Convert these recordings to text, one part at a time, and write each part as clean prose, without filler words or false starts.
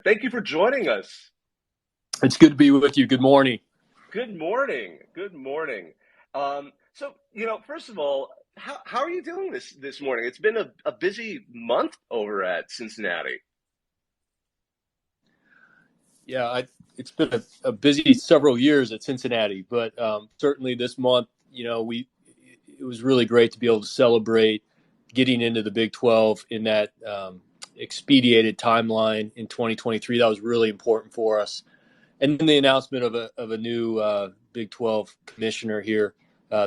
Thank you for joining us. It's good to be with you. Good morning. Good morning. Good morning. First of all, how are you doing this morning? It's been a busy month over at Cincinnati. Yeah, it's been a busy several years at Cincinnati, but certainly this month, it was really great to be able to celebrate getting into the Big 12 in that expedited timeline in 2023. That was really important for us. And then the announcement of a new Big 12 commissioner here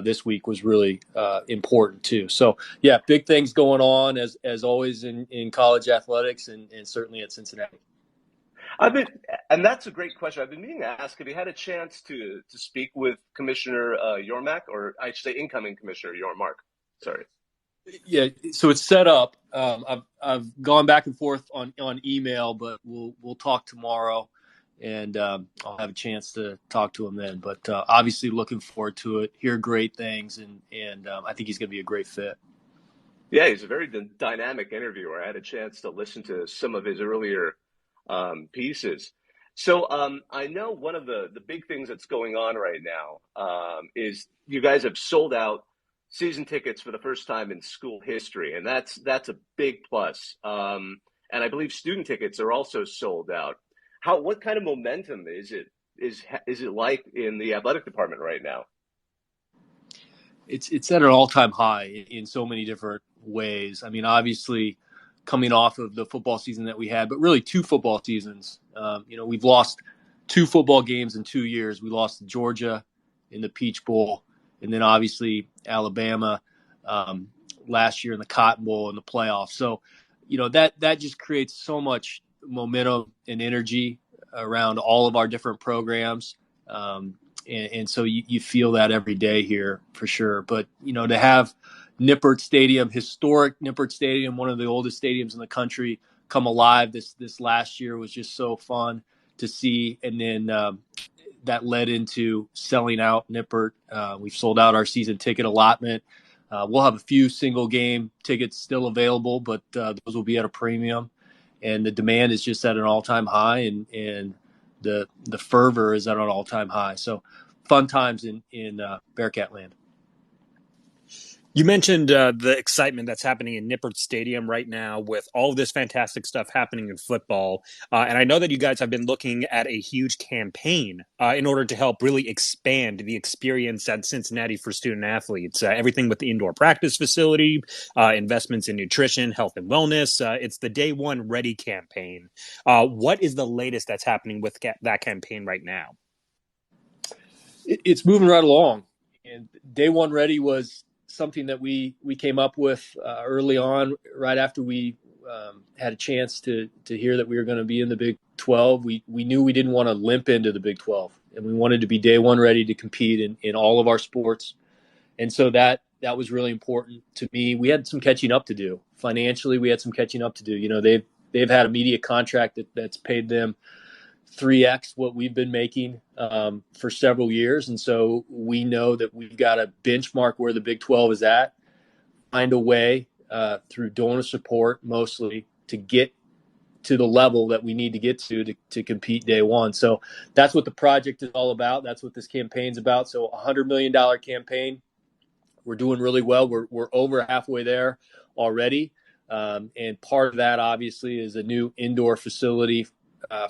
this week was really important too. So yeah, big things going on as always in college athletics and certainly at Cincinnati. I've been, and that's a great question. I've been meaning to ask, have you had a chance to speak with Commissioner Yormark, or I should say incoming Commissioner Yormark? Sorry. Yeah, so it's set up. I've gone back and forth on email, but we'll talk tomorrow, and I'll have a chance to talk to him then. But obviously, looking forward to it. Hear great things, and I think he's going to be a great fit. Yeah, he's a very dynamic interviewer. I had a chance to listen to some of his earlier pieces. I know one of the big things that's going on right now is you guys have sold out season tickets for the first time in school history, and that's a big plus. And I believe student tickets are also sold out. What kind of momentum is it like in the athletic department right now? It's at an all-time high in so many different ways. I mean, obviously, coming off of the football season that we had, but really two football seasons. We've lost two football games in 2 years. We lost to Georgia in the Peach Bowl, and then obviously Alabama last year in the Cotton Bowl in the playoffs. So, that just creates so much momentum and energy around all of our different programs. And so you feel that every day here for sure. But, to have Nippert Stadium, historic Nippert Stadium, one of the oldest stadiums in the country, come alive this last year was just so fun to see. And then that led into selling out Nippert. We've sold out our season ticket allotment. We'll have a few single game tickets still available, but those will be at a premium. And the demand is just at an all-time high, and the fervor is at an all-time high. So fun times in Bearcat land. You mentioned the excitement that's happening in Nippert Stadium right now with all this fantastic stuff happening in football. And I know that you guys have been looking at a huge campaign in order to help really expand the experience at Cincinnati for student athletes. Everything with the indoor practice facility, investments in nutrition, health and wellness. It's the Day One Ready campaign. What is the latest that's happening with that campaign right now? It's moving right along. And Day One Ready was something that we came up with early on, right after we had a chance to hear that we were going to be in the Big 12. We knew we didn't want to limp into the Big 12, and we wanted to be Day One ready to compete in all of our sports. And so that was really important to me. We had some catching up to do. Financially, we had some catching up to do. They've had a media contract that's paid them 3x what we've been making for several years. And so we know that we've got to benchmark where the Big 12 is at, find a way through donor support mostly to get to the level that we need to get to compete Day One. So that's what the project is all about. That's what this campaign's about. So $100 million campaign. We're doing really well. We're over halfway there already. And part of that, obviously, is a new indoor facility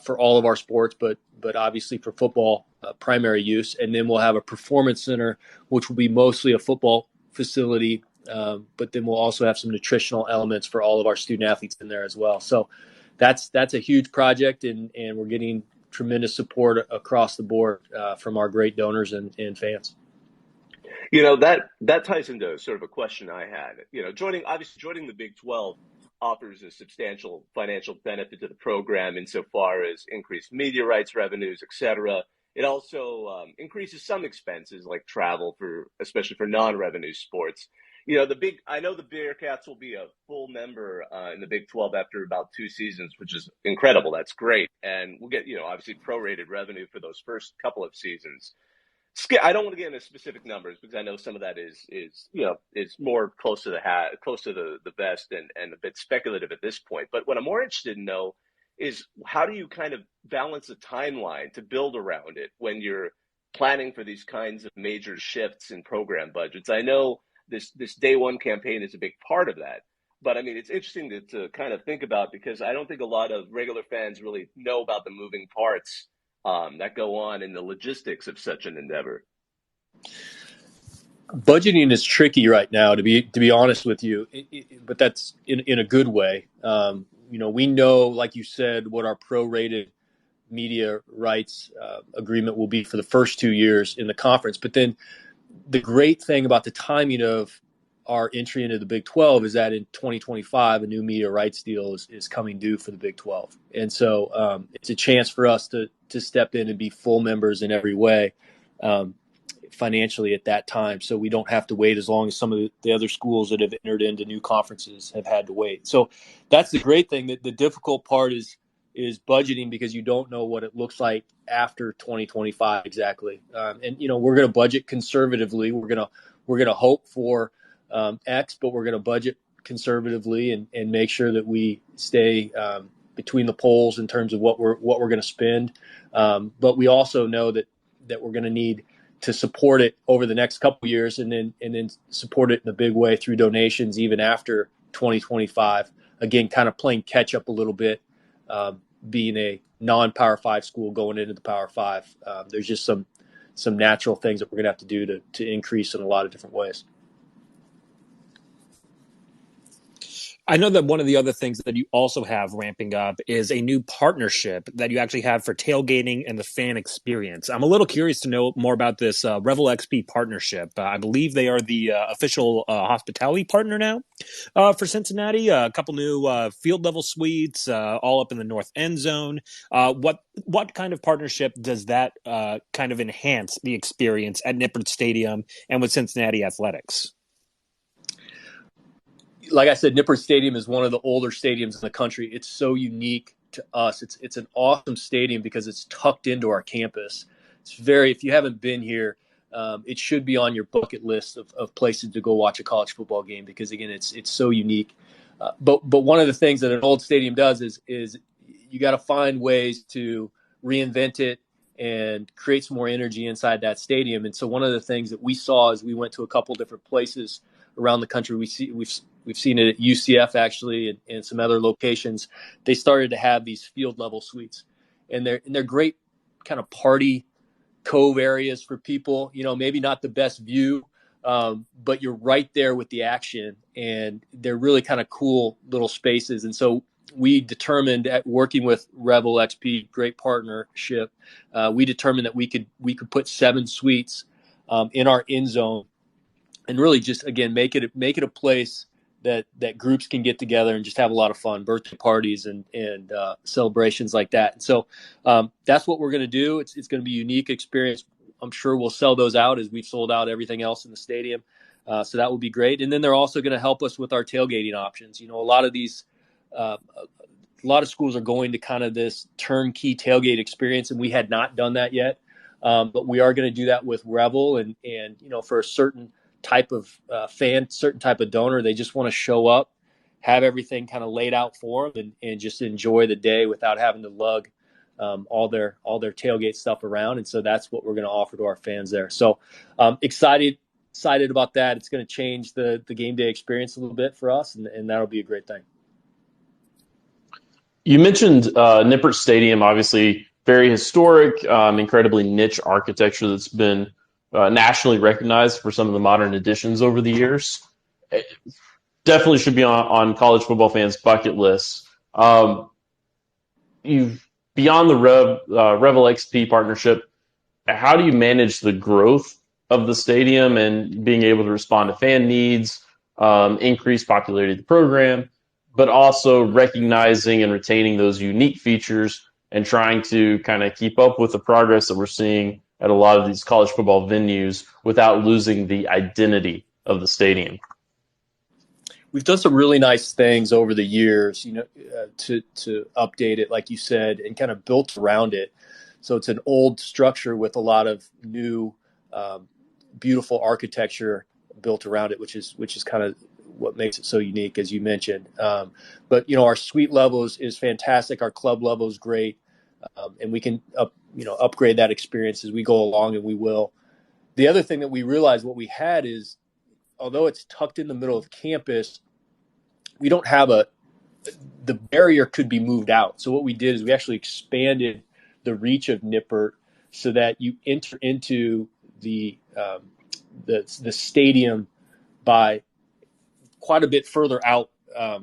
for all of our sports, but obviously for football primary use. And then we'll have a performance center, which will be mostly a football facility, but then we'll also have some nutritional elements for all of our student athletes in there as well. So that's a huge project, and we're getting tremendous support across the board from our great donors and fans. That ties into sort of a question I had. Joining the Big 12 offers a substantial financial benefit to the program insofar as increased media rights revenues, et cetera. It also increases some expenses like travel especially for non-revenue sports. I know the Bearcats will be a full member in the Big 12 after about 2 seasons, which is incredible. That's great. And we'll get, obviously prorated revenue for those first couple of seasons. I don't want to get into specific numbers because I know some of that is more close to the vest and a bit speculative at this point. But what I'm more interested in know is how do you kind of balance a timeline to build around it when you're planning for these kinds of major shifts in program budgets? I know this day one campaign is a big part of that, but I mean, it's interesting to kind of think about, because I don't think a lot of regular fans really know about the moving parts that go on in the logistics of such an endeavor. Budgeting is tricky right now, to be honest with you, but that's in a good way. We know, like you said, what our prorated media rights agreement will be for the first 2 years in the conference. But then the great thing about the timing of our entry into the Big 12 is that in 2025, a new media rights deal is coming due for the Big 12. And so it's a chance for us to step in and be full members in every way financially at that time. So we don't have to wait as long as some of the other schools that have entered into new conferences have had to wait. So that's the great thing. That the difficult part is budgeting, because you don't know what it looks like after 2025 exactly. And we're going to budget conservatively. We're going to hope for X, but we're going to budget conservatively and make sure that we stay between the poles in terms of what we're going to spend. But we also know that we're going to need to support it over the next couple of years, and then support it in a big way through donations even after 2025. Again, kind of playing catch up a little bit, being a non-Power 5 school going into the Power 5. There's just some natural things that we're going to have to do to increase in a lot of different ways. I know that one of the other things that you also have ramping up is a new partnership that you actually have for tailgating and the fan experience. I'm a little curious to know more about this Revel XP partnership. I believe they are the official hospitality partner now for Cincinnati. A couple new field level suites, all up in the north end zone. What kind of partnership does that kind of enhance the experience at Nippert Stadium and with Cincinnati Athletics? Like I said, Nippert Stadium is one of the older stadiums in the country. It's so unique to us. It's an awesome stadium because it's tucked into our campus. If you haven't been here, it should be on your bucket list of places to go watch a college football game, because again, it's so unique. But one of the things that an old stadium does is you got to find ways to reinvent it and create some more energy inside that stadium. And so one of the things that we saw as we went to a couple different places around the country, we've seen it at UCF actually, and some other locations. They started to have these field level suites, and they're great kind of party cove areas for people. Maybe not the best view, but you're right there with the action, and they're really kind of cool little spaces. And so we determined, at working with Revel XP, great partnership, we determined that we could put 7 suites in our end zone, and really just, again, make it a place that groups can get together and just have a lot of fun, birthday parties and celebrations like that. And so that's what we're going to do. It's going to be a unique experience. I'm sure we'll sell those out as we've sold out everything else in the stadium. So that will be great. And then they're also going to help us with our tailgating options. A lot of schools are going to kind of this turnkey tailgate experience, and we had not done that yet. But we are going to do that with Revel, and for a certain type of fan, certain type of donor, they just want to show up, have everything kind of laid out for them, and just enjoy the day without having to lug all their tailgate stuff around. And so that's what we're going to offer to our fans there. So excited about that. It's going to change the game day experience a little bit for us, and that'll be a great thing. You mentioned Nippert Stadium, obviously very historic, incredibly niche architecture that's been nationally recognized for some of the modern additions over the years. It definitely should be on college football fans' bucket lists. Beyond the Revel XP partnership, how do you manage the growth of the stadium and being able to respond to fan needs, increase popularity of the program, but also recognizing and retaining those unique features and trying to kind of keep up with the progress that we're seeing at a lot of these college football venues without losing the identity of the stadium? We've done some really nice things over the years, to update it, like you said, and kind of built around it. So it's an old structure with a lot of new, beautiful architecture built around it, which is kind of what makes it so unique, as you mentioned. But our suite level is fantastic. Our club level is great, and we can upgrade that experience as we go along, and we will. The other thing that we realized what we had is, although it's tucked in the middle of campus, we don't have the barrier could be moved out. So what we did is we actually expanded the reach of Nippert so that you enter into the stadium by quite a bit further out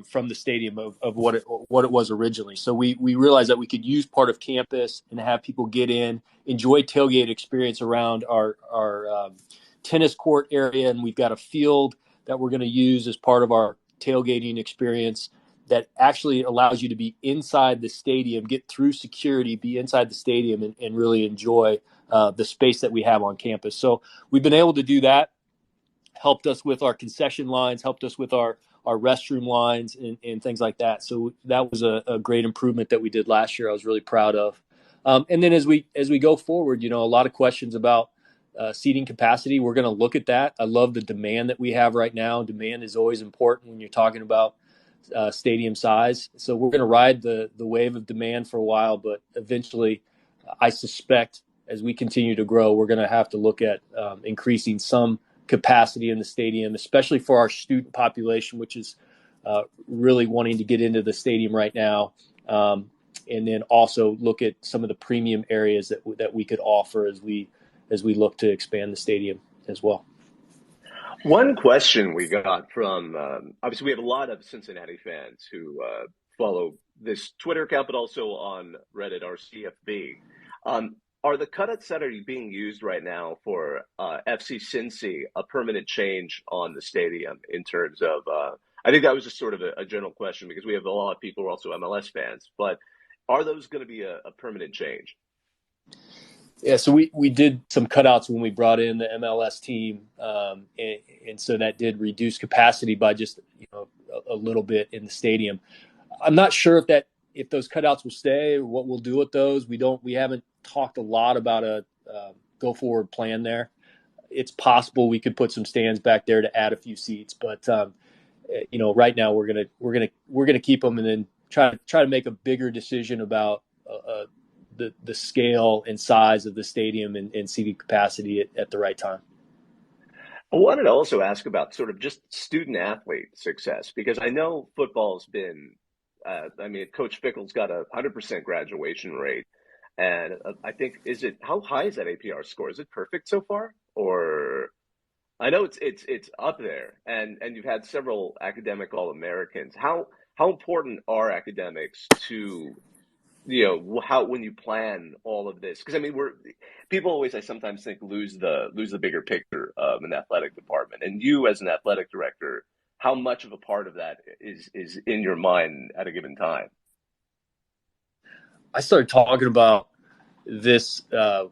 from the stadium of what it was originally. So we realized that we could use part of campus and have people get in, enjoy tailgate experience around our tennis court area, and we've got a field that we're going to use as part of our tailgating experience that actually allows you to be inside the stadium, get through security, be inside the stadium, and really enjoy the space that we have on campus. So we've been able to do that, helped us with our concession lines, helped us with our restroom lines and things like that. So that was a great improvement that we did last year. I was really proud of. And then as we go forward, a lot of questions about seating capacity. We're going to look at that. I love the demand that we have right now. Demand is always important when you're talking about stadium size. So we're going to ride the wave of demand for a while, but eventually I suspect as we continue to grow, we're going to have to look at increasing some capacity in the stadium, especially for our student population, which is really wanting to get into the stadium right now. And then also look at some of the premium areas that we could offer as we look to expand the stadium as well. One question we got from, obviously we have a lot of Cincinnati fans who follow this Twitter account, but also on Reddit, our CFB. Are the cutouts that are being used right now for FC Cincy a permanent change on the stadium in terms of, I think that was just sort of a general question because we have a lot of people who are also MLS fans, but are those going to be a permanent change? Yeah, so we did some cutouts when we brought in the MLS team, and so that did reduce capacity by just a little bit in the stadium. I'm not sure if those cutouts will stay or what we'll do with those. We haven't talked a lot about a go forward plan there. It's possible we could put some stands back there to add a few seats, but right now we're gonna keep them and then try to make a bigger decision about the scale and size of the stadium and seating capacity at the right time. I wanted to also ask about sort of just student athlete success, because I know football's been, Coach Fickle's got 100% graduation rate. And I think, how high is that APR score? Is it perfect so far? Or I know it's up there and you've had several academic All-Americans. How important are academics to, when you plan all of this? Because people always, I sometimes think, lose the bigger picture of an athletic department. And you as an athletic director, how much of a part of that is in your mind at a given time? I started talking about this a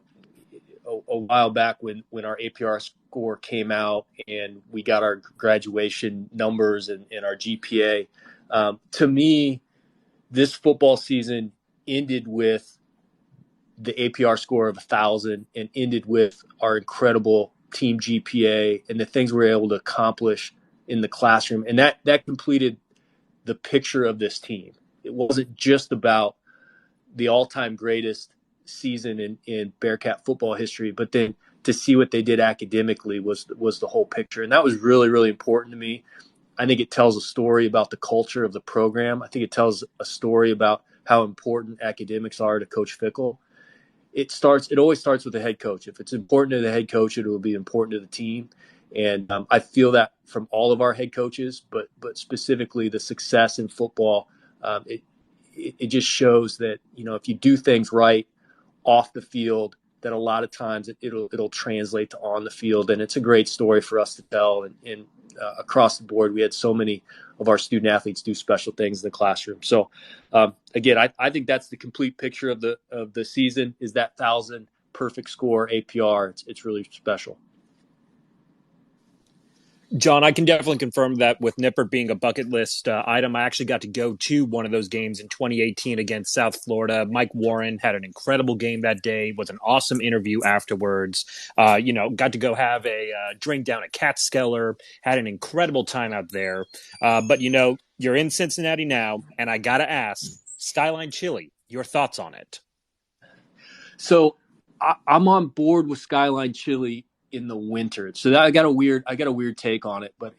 while back when our APR score came out and we got our graduation numbers and our GPA. To me, this football season ended with the APR score of 1,000 and ended with our incredible team GPA and the things we were able to accomplish in the classroom. And that completed the picture of this team. It wasn't just about the all-time greatest season in Bearcat football history, but then to see what they did academically was the whole picture. And that was really, really important to me. I think it tells a story about the culture of the program. I think it tells a story about how important academics are to Coach Fickle. It always starts with the head coach. If it's important to the head coach, it will be important to the team. And I feel that from all of our head coaches, but specifically the success in football, it just shows that, if you do things right off the field, that a lot of times it'll translate to on the field. And it's a great story for us to tell. And across the board, we had so many of our student athletes do special things in the classroom. So again, I think that's the complete picture of the season, is that 1,000 perfect score APR. It's really special. John, I can definitely confirm that with Nippert being a bucket list item. I actually got to go to one of those games in 2018 against South Florida. Mike Warren had an incredible game that day, was an awesome interview afterwards. Got to go have a drink down at Catskeller, had an incredible time out there. But you're in Cincinnati now, and I got to ask, Skyline Chili, your thoughts on it? So I'm on board with Skyline Chili in the winter. So I got a weird take on it, but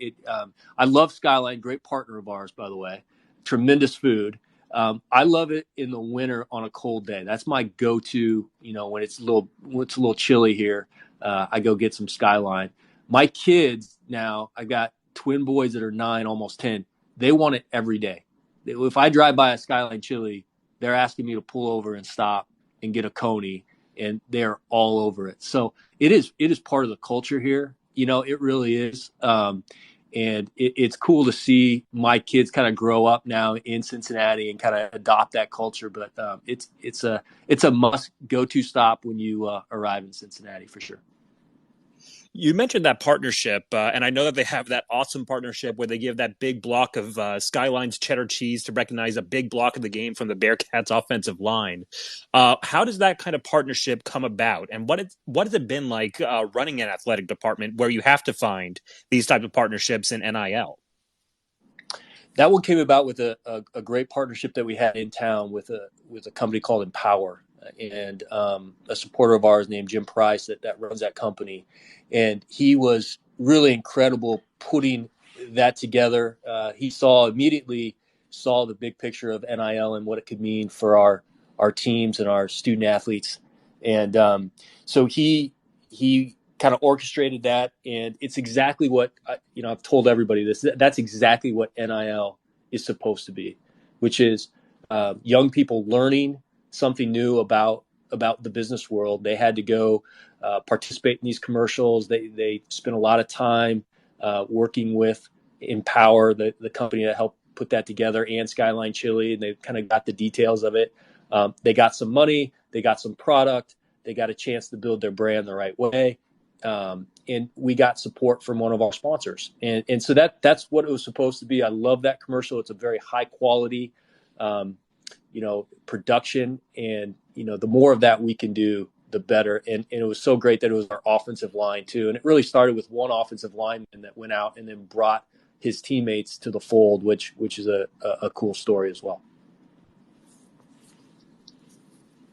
I love Skyline, great partner of ours, by the way, tremendous food. I love it in the winter on a cold day. That's my go-to, when it's a little chilly here, I go get some Skyline. My kids now, I got twin boys that are 9, almost 10. They want it every day. If I drive by a Skyline Chili, they're asking me to pull over and stop and get a coney, and they're all over it. So it is part of the culture here. It really is. And it's cool to see my kids kind of grow up now in Cincinnati and kind of adopt that culture. But it's a must go-to stop when you arrive in Cincinnati for sure. You mentioned that partnership, and I know that they have that awesome partnership where they give that big block of Skyline's Cheddar Cheese to recognize a big block of the game from the Bearcats offensive line. How does that kind of partnership come about, and what has it been like running an athletic department where you have to find these types of partnerships in NIL? That one came about with a great partnership that we had in town with a company called Empower, and a supporter of ours named Jim Price that runs that company. And he was really incredible putting that together. He immediately saw the big picture of NIL and what it could mean for our teams and our student athletes. And so he kind of orchestrated that. And it's exactly what, I've told everybody this, that's exactly what NIL is supposed to be, which is young people learning something new about the business world. They had to go participate in these commercials. They spent a lot of time working with Empower, the company that helped put that together, and Skyline Chili, and they kind of got the details of it. They got some money, they got some product, they got a chance to build their brand the right way, and we got support from one of our sponsors. And so that's what it was supposed to be. I love that commercial. It's a very high quality production, and the more of that we can do, the better. And it was so great that it was our offensive line too. And it really started with one offensive lineman that went out and then brought his teammates to the fold, which is a cool story as well.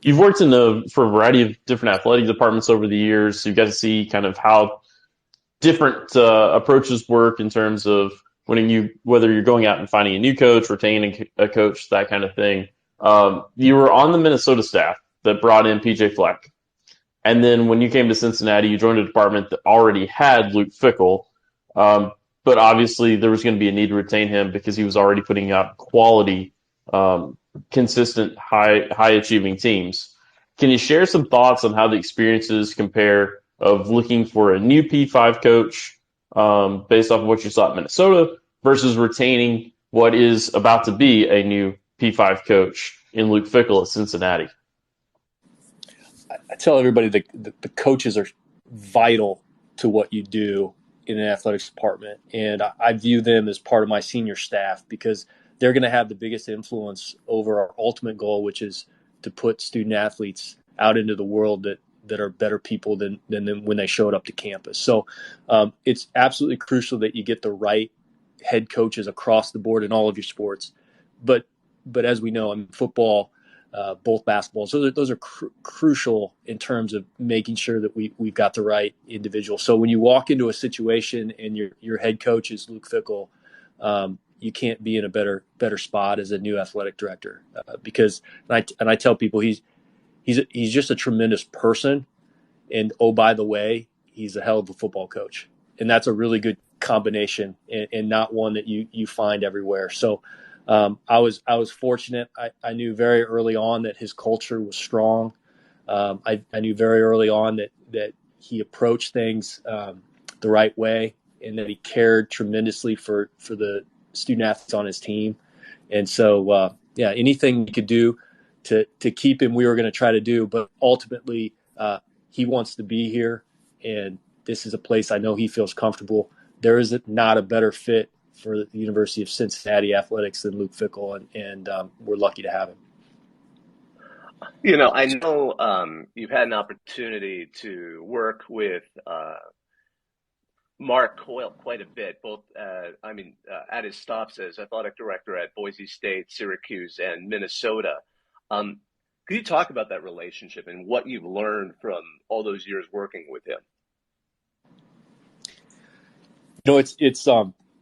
You've worked for a variety of different athletic departments over the years. So you got to see kind of how different approaches work in terms of whether you're going out and finding a new coach, retaining a coach, that kind of thing. You were on the Minnesota staff that brought in PJ Fleck. And then when you came to Cincinnati, you joined a department that already had Luke Fickell. But obviously there was going to be a need to retain him because he was already putting out quality, consistent, high achieving teams. Can you share some thoughts on how the experiences compare of looking for a new P5 coach based off of what you saw at Minnesota versus retaining what is about to be a new P5 coach in Luke Fickell at Cincinnati? I tell everybody the coaches are vital to what you do in an athletics department. And I view them as part of my senior staff because they're going to have the biggest influence over our ultimate goal, which is to put student athletes out into the world that are better people than when they showed up to campus. So it's absolutely crucial that you get the right head coaches across the board in all of your sports. But as we know, in football, both basketball, so those are crucial in terms of making sure that we've got the right individual. So when you walk into a situation and your head coach is Luke Fickell, you can't be in a better spot as a new athletic director because I tell people he's just a tremendous person, and oh, by the way, he's a hell of a football coach, and that's a really good combination and not one that you find everywhere. So I was fortunate. I knew very early on that his culture was strong. I knew very early on that he approached things the right way and that he cared tremendously for the student athletes on his team. And so, anything we could do to keep him, we were going to try to do. But ultimately, he wants to be here, and this is a place I know he feels comfortable there is not a better fit for the University of Cincinnati athletics than Luke Fickell, and we're lucky to have him. I know you've had an opportunity to work with Mark Coyle quite a bit, both at his stops as athletic director at Boise State, Syracuse, and Minnesota. Could you talk about that relationship and what you've learned from all those years working with him?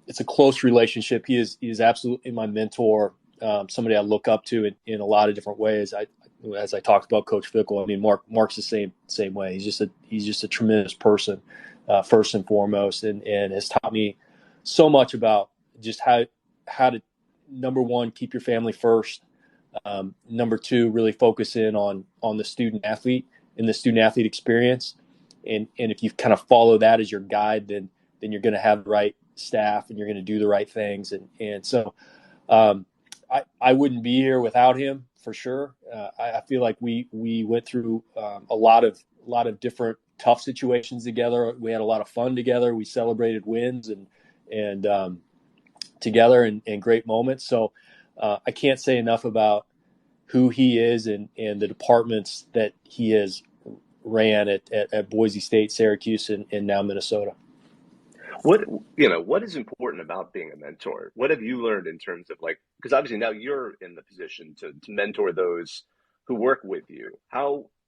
It's a close relationship. He is absolutely my mentor, somebody I look up to in a lot of different ways. As I talked about Coach Fickell, I mean Mark's the same way. He's just a tremendous person, first and foremost, and has taught me so much about just how to, number one, keep your family first. Number two, really focus in on the student athlete and the student athlete experience. And if you kind of follow that as your guide, then you're going to have the right staff and you're going to do the right things. And so I wouldn't be here without him for sure. I feel like we went through a lot of different tough situations together. We had a lot of fun together. We celebrated wins and together and great moments. So I can't say enough about who he is and the departments that he has ran at Boise State, Syracuse, and now Minnesota. What is important about being a mentor? What have you learned in terms of because obviously now you're in the position to mentor those who work with you.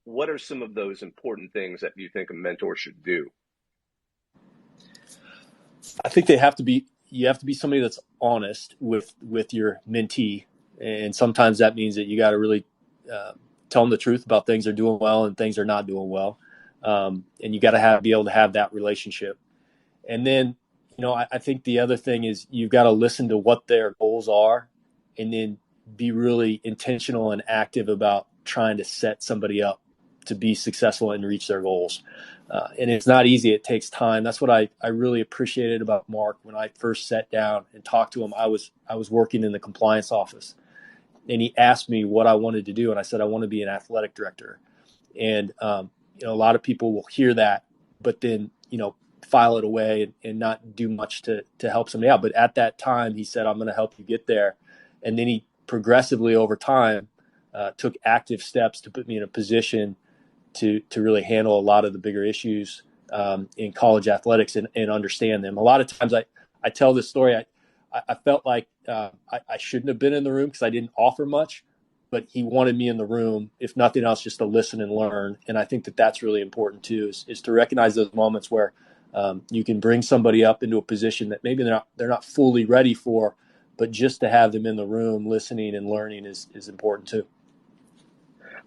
What are some of those important things that you think a mentor should do? I think you have to be somebody that's honest with your mentee. And sometimes that means that you got to really tell them the truth about things they're doing well and things they're not doing well. And you got to be able to have that relationship. And then, I think the other thing is you've got to listen to what their goals are and then be really intentional and active about trying to set somebody up to be successful and reach their goals. And it's not easy. It takes time. That's what I really appreciated about Mark. When I first sat down and talked to him, I was working in the compliance office, and he asked me what I wanted to do. And I said, I want to be an athletic director. And, a lot of people will hear that, but then, file it away and not do much to help somebody out. But at that time, he said, I'm going to help you get there. And then he progressively over time took active steps to put me in a position to really handle a lot of the bigger issues in college athletics and understand them. A lot of times I tell this story. I felt like I shouldn't have been in the room because I didn't offer much, but he wanted me in the room, if nothing else, just to listen and learn. And I think that's really important too, is to recognize those moments where you can bring somebody up into a position that maybe they're not fully ready for, but just to have them in the room listening and learning is important too.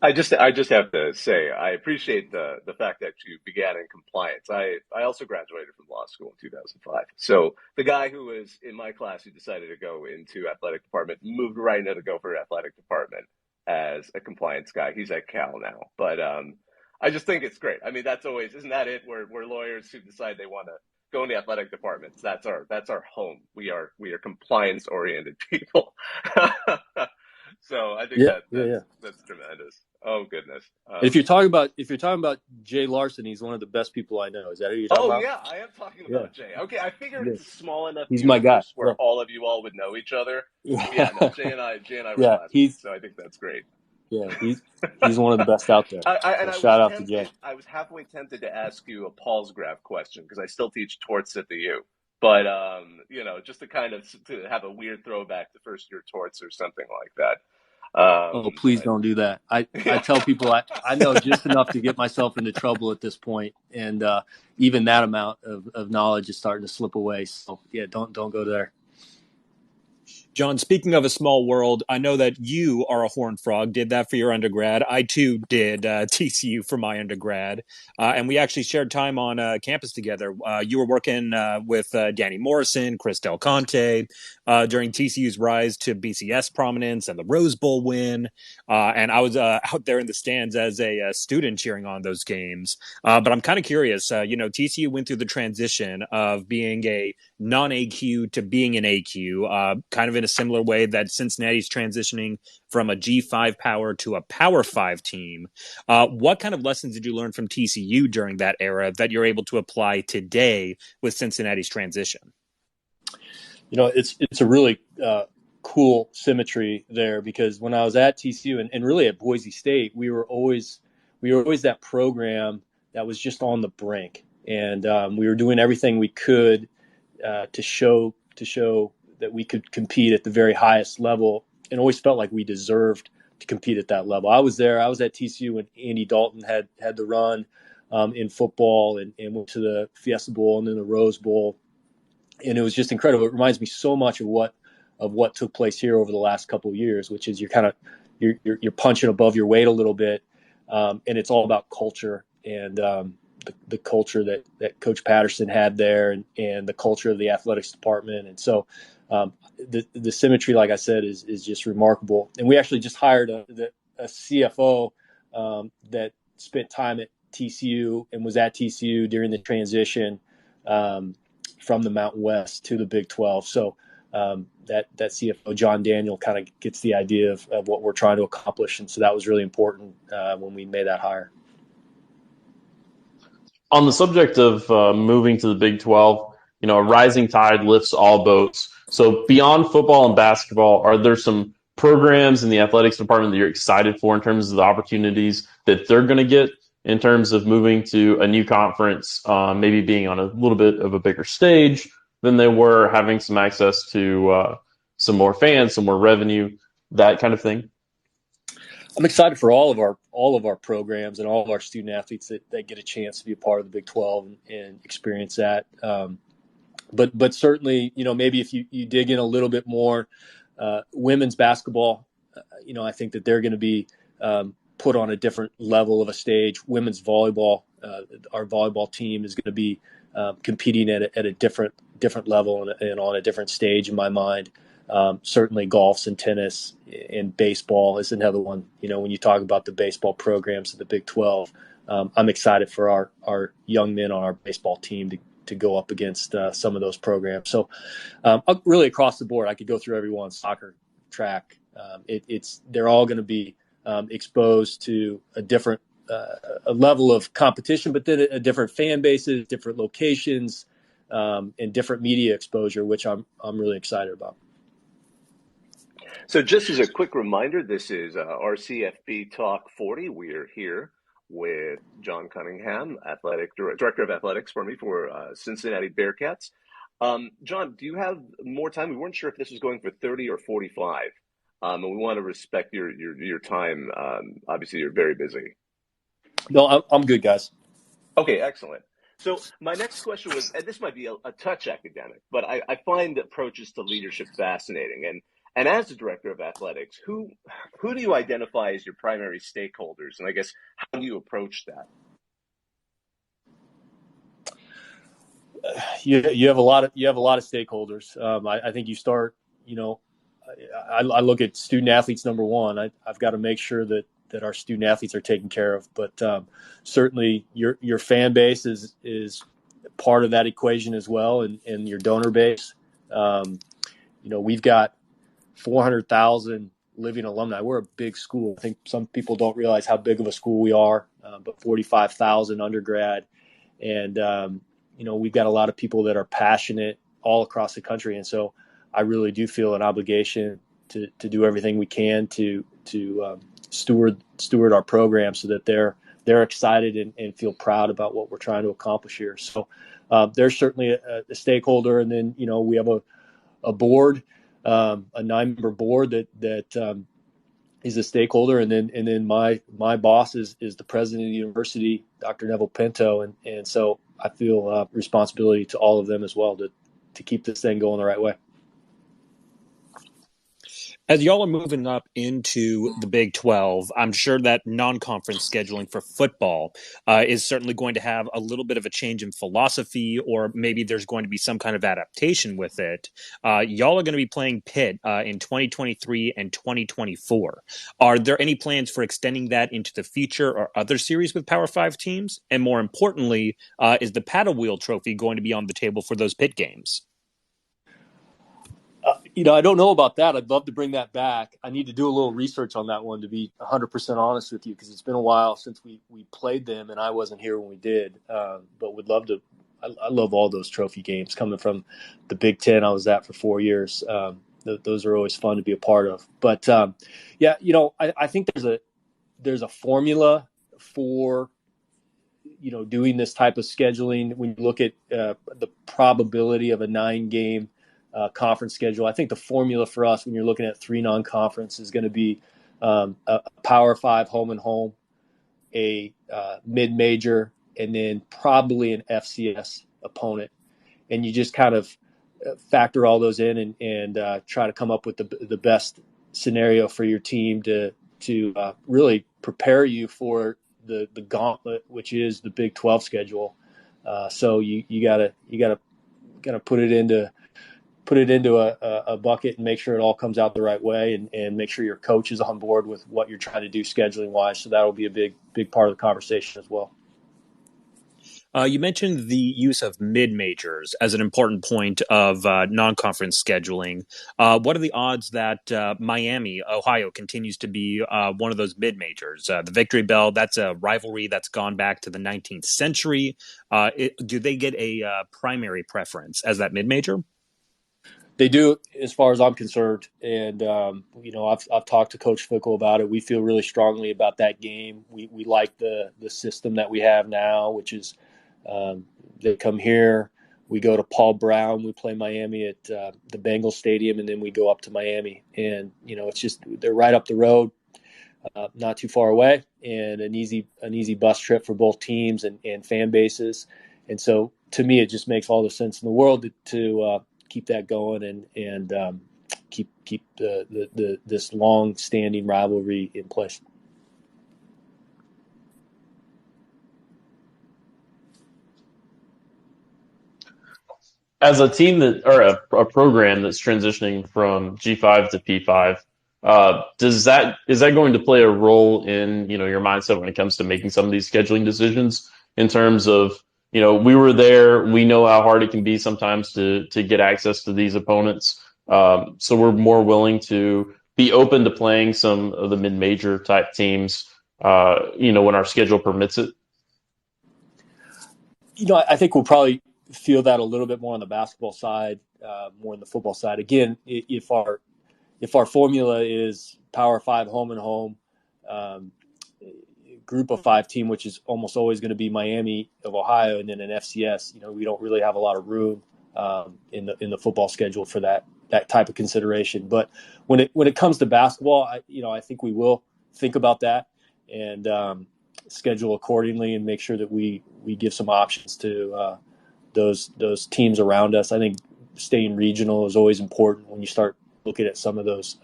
I just have to say, I appreciate the fact that you began in compliance. I also graduated from law school in 2005. So the guy who was in my class who decided to go into athletic department moved right into the Gopher athletic department as a compliance guy. He's at Cal now. But I just think it's great. I mean, isn't that it? We're lawyers who decide they want to go into athletic departments. That's our home. We are compliance oriented people. So I think that's tremendous. Oh goodness! If you're talking about Jay Larson, he's one of the best people I know. Is that who you're talking about? Oh yeah, I am talking about Jay. Okay, I figured it's a small enough he's my guy where all of you all would know each other. Yeah, no, Jay and I were classmates, so I think that's great. Yeah, he's one of the best out there. Shout out to Jay. I was halfway tempted to ask you a Paul's graph question because I still teach torts at the U. But just to kind of to have a weird throwback to first year torts or something like that. Please don't do that. I tell people I know just enough to get myself into trouble at this point, and even that amount of knowledge is starting to slip away. So yeah, don't go there. John, speaking of a small world, I know that you are a Horned Frog, did that for your undergrad. I, too, did TCU for my undergrad. And we actually shared time on campus together. You were working with Danny Morrison, Chris Del Conte during TCU's rise to BCS prominence and the Rose Bowl win. And I was out there in the stands as a student cheering on those games. But I'm kind of curious. TCU went through the transition of being a non-AQ to being an AQ, kind of in a similar way that Cincinnati's transitioning from a G5 power to a Power 5 team. What kind of lessons did you learn from TCU during that era that you're able to apply today with Cincinnati's transition? It's a really cool symmetry there, because when I was at TCU and really at Boise State, we were always that program that was just on the brink, and we were doing everything we could to show that we could compete at the very highest level, and always felt like we deserved to compete at that level. I was at TCU when Andy Dalton had the run in football and went to the Fiesta Bowl and then the Rose Bowl, and it was just incredible. It reminds me so much of what took place here over the last couple of years, which is you're punching above your weight a little bit, and it's all about culture and the culture that Coach Patterson had there, and the culture of the athletics department. And so the symmetry, like I said, is just remarkable. And we actually just hired a CFO that spent time at TCU and was at TCU during the transition from the Mountain West to the Big 12. So that CFO, John Daniel, kind of gets the idea of what we're trying to accomplish. And so that was really important when we made that hire. On the subject of moving to the Big 12, a rising tide lifts all boats. So beyond football and basketball, are there some programs in the athletics department that you're excited for in terms of the opportunities that they're going to get in terms of moving to a new conference, maybe being on a little bit of a bigger stage than they were, having some access to some more fans, some more revenue, that kind of thing? I'm excited for all of our programs and all of our student athletes that get a chance to be a part of the Big 12 and experience that. But certainly, maybe if you dig in a little bit more, women's basketball, I think that they're going to be put on a different level of a stage. Women's volleyball, our volleyball team is going to be competing at a different level and on a different stage in my mind. Certainly golf and tennis and baseball is another one. When you talk about the baseball programs of the Big 12, I'm excited for our young men on our baseball team to go up against some of those programs. So really across the board, I could go through every one: soccer, track. They're all going to be exposed to a different a level of competition, but then a different fan bases, different locations, and different media exposure, which I'm really excited about. So just as a quick reminder, this is our CFB Talk 40. We are here with John Cunningham, Director of Athletics for Cincinnati Bearcats. John, do you have more time? We weren't sure if this was going for 30 or 45, and we want to respect your time. Obviously, you're very busy. No, I'm good, guys. Okay, excellent. So my next question was, and this might be a touch academic, but I find approaches to leadership fascinating. And as the director of athletics, who do you identify as your primary stakeholders? And I guess, how do you approach that? You have a lot of stakeholders. I think you start, I look at student athletes number one. I've got to make sure that our student athletes are taken care of. But certainly your fan base is part of that equation as well, and your donor base. We've got 400,000 living alumni. We're a big school. I think some people don't realize how big of a school we are, but 45,000 undergrad. And, we've got a lot of people that are passionate all across the country. And so I really do feel an obligation to do everything we can to steward our program so that they're excited and feel proud about what we're trying to accomplish here. So there's certainly a stakeholder. And then, we have a board, a 9-member board that is a stakeholder, and then my boss is the president of the university, Dr. Neville Pinto, and so I feel responsibility to all of them as well to keep this thing going the right way. As y'all are moving up into the Big 12, I'm sure that non-conference scheduling for football is certainly going to have a little bit of a change in philosophy, or maybe there's going to be some kind of adaptation with it. Y'all are going to be playing Pitt in 2023 and 2024. Are there any plans for extending that into the future or other series with Power 5 teams? And more importantly, is the paddle wheel trophy going to be on the table for those Pitt games? I don't know about that. I'd love to bring that back. I need to do a little research on that one, to be 100% honest with you, because it's been a while since we played them, and I wasn't here when we did. But would love to. I love all those trophy games coming from the Big Ten. I was at for 4 years. Those are always fun to be a part of. But yeah, I think there's a formula for doing this type of scheduling. When you look at the probability of a 9-game conference schedule, I think the formula for us when you're looking at 3 non-conference is going to be a Power 5 home and home, a mid-major, and then probably an FCS opponent. And you just kind of factor all those in and try to come up with the best scenario for your team to really prepare you for the gauntlet, which is the Big 12 schedule. So you gotta put it into a bucket and make sure it all comes out the right way, and make sure your coach is on board with what you're trying to do scheduling wise. So that'll be a big part of the conversation as well. You mentioned the use of mid-majors as an important point of non-conference scheduling. What are the odds that Miami, Ohio, continues to be one of those mid-majors? The Victory Bell, that's a rivalry that's gone back to the 19th century. Do they get a primary preference as that mid-major? They do, as far as I'm concerned. And, I've talked to Coach Fickle about it. We feel really strongly about that game. We like the system that we have now, which is they come here, we go to Paul Brown, we play Miami at the Bengals Stadium, and then we go up to Miami. And, it's just they're right up the road, not too far away, and an easy bus trip for both teams and fan bases. And so to me, it just makes all the sense in the world to keep that going and keep this long-standing rivalry in place. As a team a program that's transitioning from G5 to P5, is that going to play a role in your mindset when it comes to making some of these scheduling decisions, in terms of we were there, we know how hard it can be sometimes to get access to these opponents, so we're more willing to be open to playing some of the mid-major type teams when our schedule permits it? I think we'll probably feel that a little bit more on the basketball side, more on the football side. Again, if our formula is Power 5 home and home, Group of 5 team, which is almost always going to be Miami of Ohio, and then an FCS, we don't really have a lot of room in the football schedule for that type of consideration. But when it comes to basketball, I think we will think about that and schedule accordingly, and make sure that we give some options to those teams around us. I think staying regional is always important when you start looking at some of those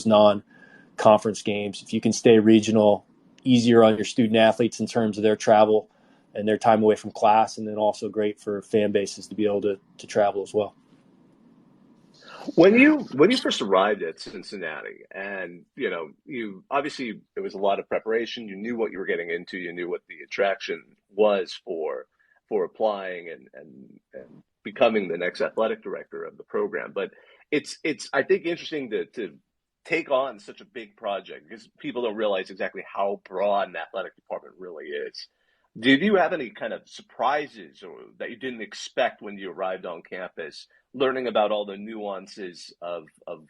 non-conference games. If you can stay regional, easier on your student athletes in terms of their travel and their time away from class, and then also great for fan bases to be able to travel as well. When you first arrived at Cincinnati, and you obviously, there was a lot of preparation. You knew what you were getting into. You knew what the attraction was for applying and becoming the next athletic director of the program. But it's I think interesting to take on such a big project, because people don't realize exactly how broad an athletic department really is. Did you have any kind of surprises or that you didn't expect when you arrived on campus, learning about all the nuances of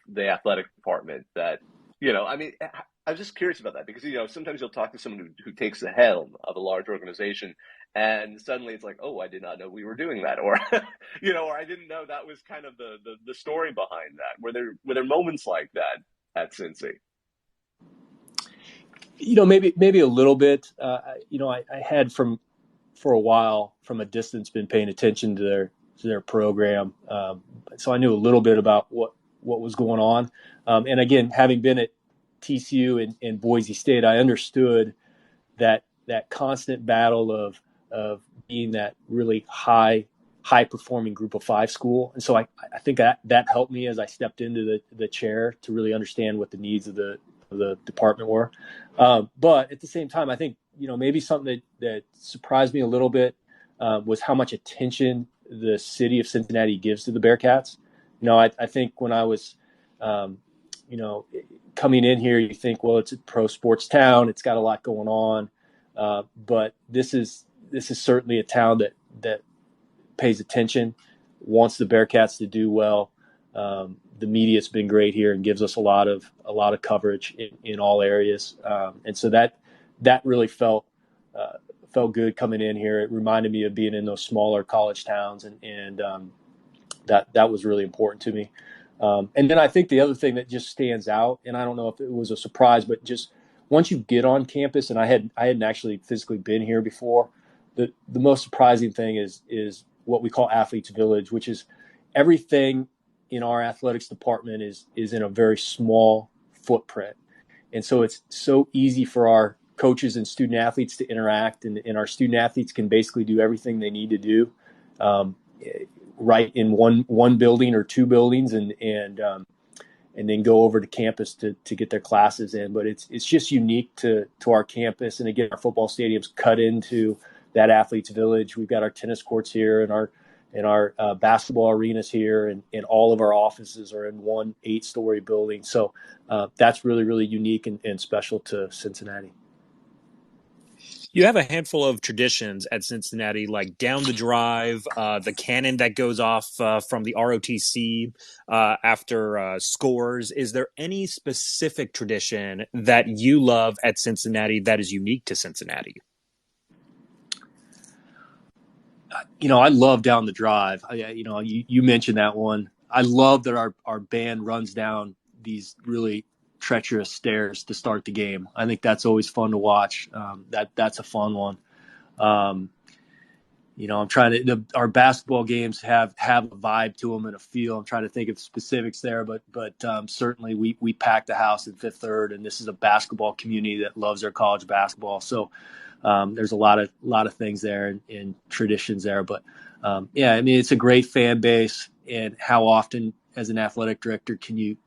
the athletic department? That, I was just curious about that, because, sometimes you'll talk to someone who takes the helm of a large organization, and suddenly it's like, oh, I did not know we were doing that. Or, or I didn't know that was kind of the story behind that. Were there moments like that at Cincy? Maybe a little bit. I had for a while from a distance been paying attention to their program, so I knew a little bit about what was going on. And again, having been at TCU and Boise State, I understood that constant battle of being that really high performing Group of 5 school. And so I think that helped me as I stepped into the chair to really understand what the needs of the department were. But at the same time, I think, maybe something that surprised me a little bit was how much attention the city of Cincinnati gives to the Bearcats. I think when I was, coming in here, you think, well, it's a pro sports town. It's got a lot going on. But this is certainly a town that pays attention, wants the Bearcats to do well. The media's been great here and gives us a lot of coverage in all areas. And so that really felt good coming in here. It reminded me of being in those smaller college towns, and that was really important to me. And then I think the other thing that just stands out, and I don't know if it was a surprise, but just once you get on campus, and I hadn't actually physically been here before, the most surprising thing is what we call Athletes Village, which is everything in our athletics department is in a very small footprint. And so it's so easy for our coaches and student athletes to interact, and our student athletes can basically do everything they need to do right in one building or two buildings, and then go over to campus to get their classes in. But it's just unique to our campus. And again, our football stadium's cut into that Athletes Village. We've got our tennis courts here, and our basketball arenas here, and all of our offices are in one 8-story building. So that's really, really unique and special to Cincinnati. You have a handful of traditions at Cincinnati, like down the drive, the cannon that goes off from the ROTC after scores. Is there any specific tradition that you love at Cincinnati that is unique to Cincinnati? I love down the drive. You mentioned that one. I love that our band runs down these really treacherous stairs to start the game. I think that's always fun to watch. That's a fun one. I'm trying to. Our basketball games have a vibe to them and a feel. I'm trying to think of specifics there, but certainly we pack the house in Fifth Third, and this is a basketball community that loves their college basketball. So there's a lot of things there and traditions there. But it's a great fan base. And how often, as an athletic director, can you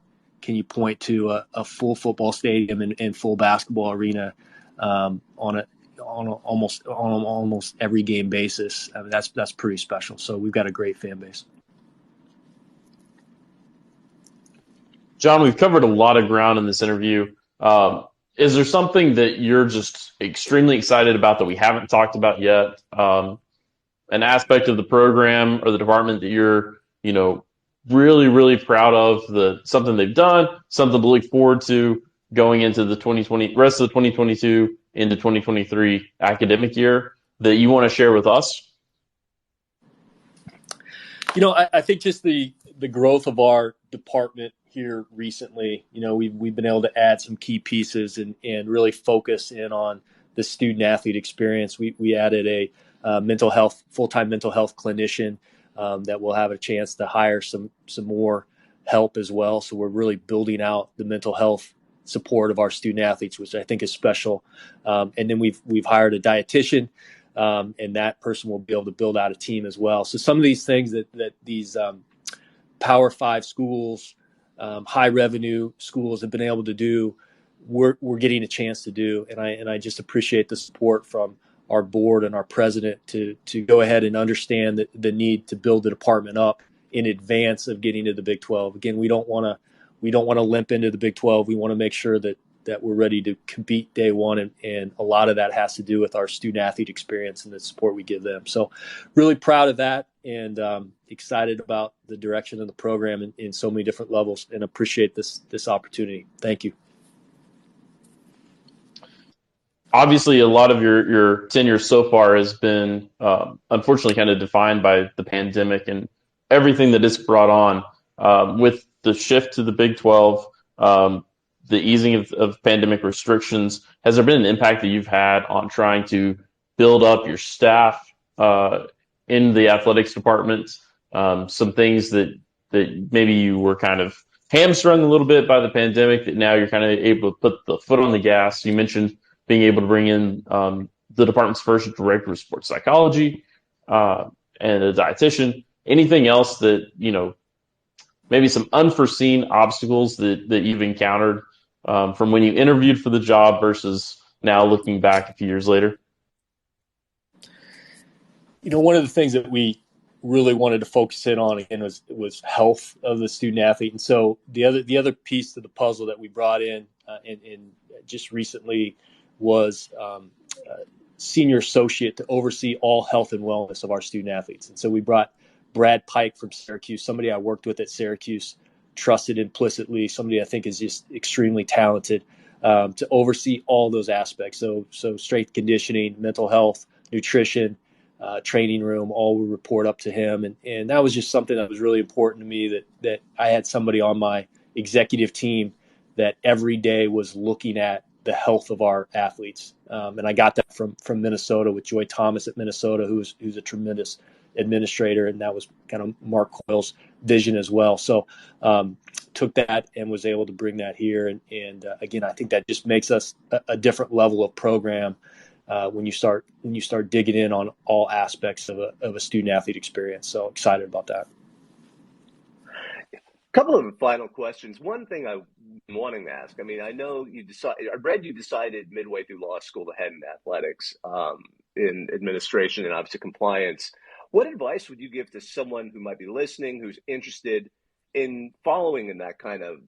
point to a full football stadium and full basketball arena on almost every game basis? I mean, that's pretty special. So we've got a great fan base. John, we've covered a lot of ground in this interview. Is there something that you're just extremely excited about that we haven't talked about yet? An aspect of the program or the department that you're, really, really proud of, something they've done, something to look forward to going into the rest of the 2022 into 2023 academic year that you want to share with us? I think just the growth of our department here recently, we've been able to add some key pieces and really focus in on the student athlete experience. We added a full-time mental health clinician that will have a chance to hire some more help as well. So we're really building out the mental health support of our student athletes, which I think is special. And then we've hired a dietitian, and that person will be able to build out a team as well. So some of these things that these Power 5 schools, high revenue schools have been able to do, we're getting a chance to do. And I just appreciate the support from our board and our president to go ahead and understand the need to build the department up in advance of getting to the Big 12. Again, we don't want to limp into the Big 12. We want to make sure that we're ready to compete day one, and a lot of that has to do with our student athlete experience and the support we give them. So really proud of that, and excited about the direction of the program in so many different levels, and appreciate this opportunity. Thank you. Obviously, a lot of your tenure so far has been unfortunately kind of defined by the pandemic and everything that it's brought on with the shift to the Big 12, the easing of pandemic restrictions. Has there been an impact that you've had on trying to build up your staff in the athletics department? Some things that maybe you were kind of hamstrung a little bit by the pandemic that now you're kind of able to put the foot on the gas. You mentioned being able to bring in the department's first director of sports psychology and a dietitian. Anything else that, maybe some unforeseen obstacles that you've encountered from when you interviewed for the job versus now looking back a few years later? One of the things that we really wanted to focus in on again was health of the student athlete. And so the other piece to the puzzle that we brought in just recently was senior associate to oversee all health and wellness of our student athletes. And so we brought Brad Pike from Syracuse, somebody I worked with at Syracuse, trusted implicitly, somebody I think is just extremely talented, to oversee all those aspects. So strength conditioning, mental health, nutrition, training room, all would report up to him. And that was just something that was really important to me, that I had somebody on my executive team that every day was looking at the health of our athletes. And I got that from Minnesota with Joy Thomas at Minnesota, who's a tremendous administrator. And that was kind of Mark Coyle's vision as well. So took that and was able to bring that here. And again, I think that just makes us a different level of program when you start digging in on all aspects of a student athlete experience. So excited about that. Couple of final questions. One thing I'm wanting to ask, I mean, I know I read you decided midway through law school to head in athletics, in administration and obviously compliance. What advice would you give to someone who might be listening, who's interested in following in that kind of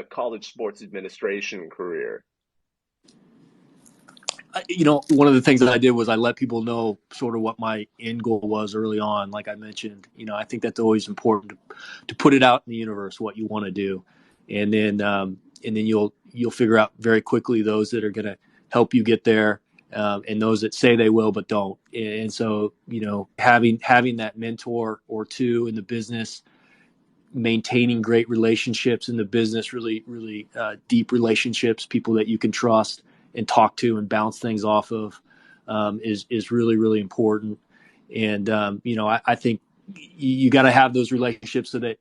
college sports administration career? One of the things that I did was I let people know sort of what my end goal was early on. Like I mentioned, I think that's always important to put it out in the universe, what you want to do. And then you'll figure out very quickly those that are going to help you get there, and those that say they will, but don't. And so, having that mentor or two in the business, maintaining great relationships in the business, really, really deep relationships, people that you can trust and talk to and bounce things off of, is really, really important. And, I think you got to have those relationships so that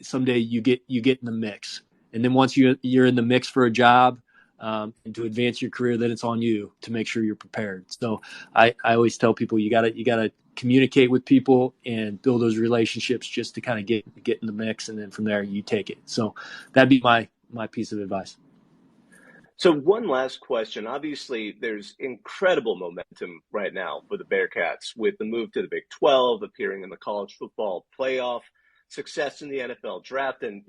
someday you get in the mix. And then once you're in the mix for a job, and to advance your career, then it's on you to make sure you're prepared. So I always tell people you gotta communicate with people and build those relationships just to kind of get in the mix, and then from there you take it. So that'd be my piece of advice. So one last question. Obviously, there's incredible momentum right now for the Bearcats with the move to the Big 12, appearing in the college football playoff, success in the NFL draft, and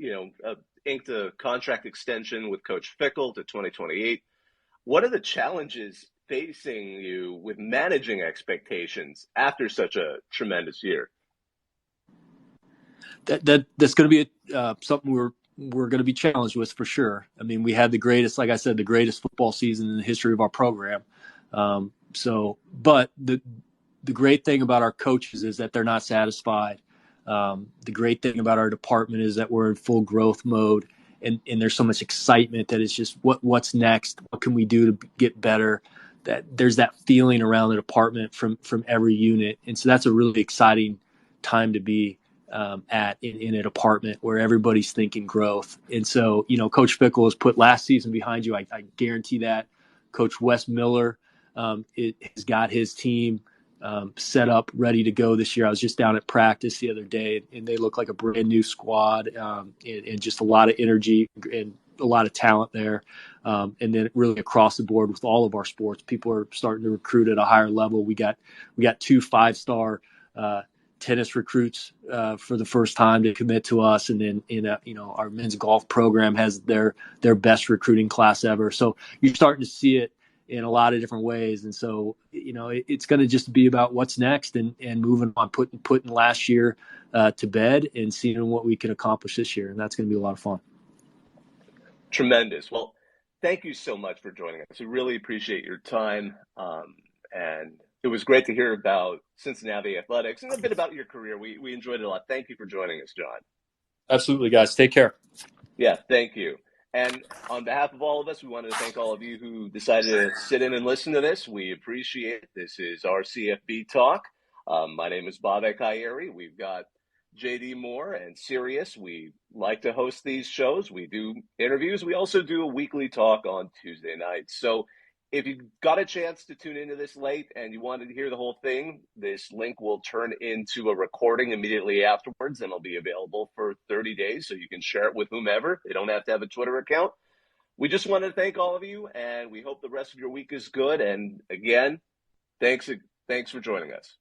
inked a contract extension with Coach Fickell to 2028. What are the challenges facing you with managing expectations after such a tremendous year? That's going to be something we're going to be challenged with for sure. I mean, we had the greatest football season in the history of our program. But the great thing about our coaches is that they're not satisfied. The great thing about our department is that we're in full growth mode, and there's so much excitement that it's just what's next? What can we do to get better? That there's that feeling around the department from every unit. And so that's a really exciting time to be in a department where everybody's thinking growth. And so, Coach Fickell has put last season behind you. I guarantee that. Coach Wes Miller has got his team set up, ready to go this year. I was just down at practice the other day, and they look like a brand new squad, and just a lot of energy and a lot of talent there. And then really across the board with all of our sports, people are starting to recruit at a higher level. We got 2 5-star tennis recruits for the first time to commit to us, and then our men's golf program has their best recruiting class ever. So you're starting to see it in a lot of different ways. And so, it's going to just be about what's next and moving on, putting last year to bed and seeing what we can accomplish this year. And that's going to be a lot of fun. Tremendous. Well, thank you so much for joining us. We really appreciate your time. And it was great to hear about Cincinnati athletics and a bit about your career. We enjoyed it a lot. Thank you for joining us, John. Absolutely, guys. Take care. Yeah, thank you. And on behalf of all of us, we wanted to thank all of you who decided to sit in and listen to this. We appreciate it. This is our CFB Talk. My name is Bob Ekayeri. We've got JD Moore and Sirius. We like to host these shows. We do interviews. We also do a weekly talk on Tuesday nights. So if you got a chance to tune into this late and you wanted to hear the whole thing, this link will turn into a recording immediately afterwards, and it'll be available for 30 days so you can share it with whomever. They don't have to have a Twitter account. We just wanted to thank all of you, and we hope the rest of your week is good. And again, thanks for joining us.